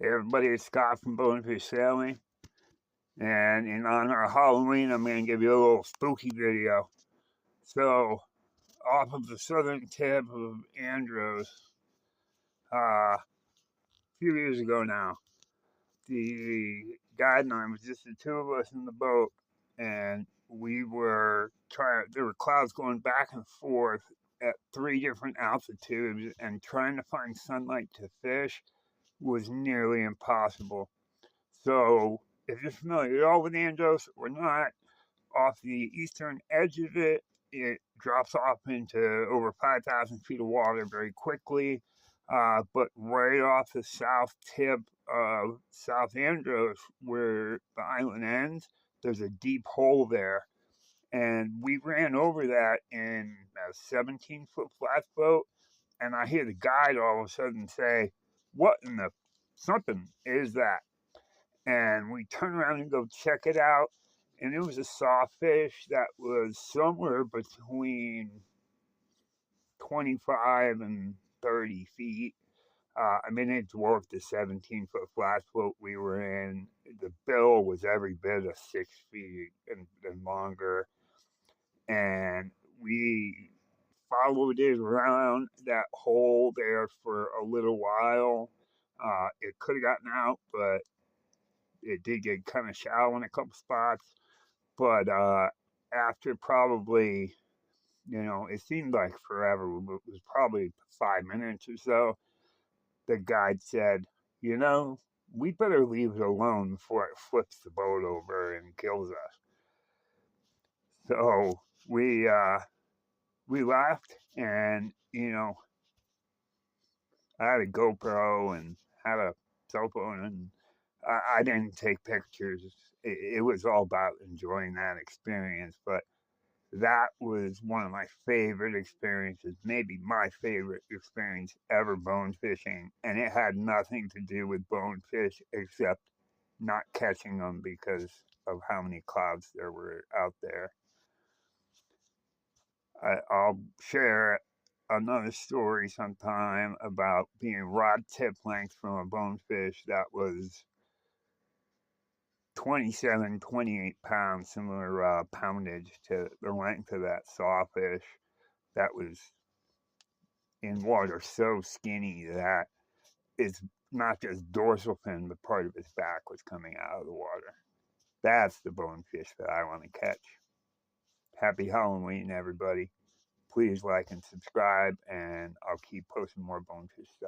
Hey everybody, it's Scott from Bonefish Sailing, and in honor of Halloween, I'm going to give you a little spooky video. So, off of the southern tip of Andros, a few years ago now, the guide and I was just the two of us in the boat, and we were there were clouds going back and forth at three different altitudes, and trying to find sunlight to fish was nearly impossible. So, if you're familiar at all with Andros or not, off the eastern edge of it, it drops off into over 5,000 feet of water very quickly. But right off the south tip of South Andros, where the island ends, there's a deep hole there. And we ran over that in a 17-foot flatboat. And I hear the guide all of a sudden say, "What in the something is that?" And we turned around and go check it out, and it was a sawfish that was somewhere between 25 and 30 feet. I mean, it dwarfed the 17-foot flat float we were in. The bill was every bit of 6 feet and longer, and we followed it around that hole there for a little while. It could have gotten out, but it did get kind of shallow in a couple spots. But after probably, it seemed like forever. It was probably 5 minutes or so. The guide said, we better leave it alone before it flips the boat over and kills us. So we left, and I had a GoPro and had a cell phone, and I didn't take pictures. It was all about enjoying that experience, but that was one of my favorite experiences, maybe my favorite experience ever bone fishing. And it had nothing to do with bonefish except not catching them because of how many clouds there were out there. I'll share another story sometime about being rod tip length from a bonefish that was 27, 28 pounds, similar poundage to the length of that sawfish that was in water so skinny that it's not just dorsal fin, but part of his back was coming out of the water. That's the bonefish that I want to catch. Happy Halloween, everybody. Please like and subscribe, and I'll keep posting more bonefish stuff.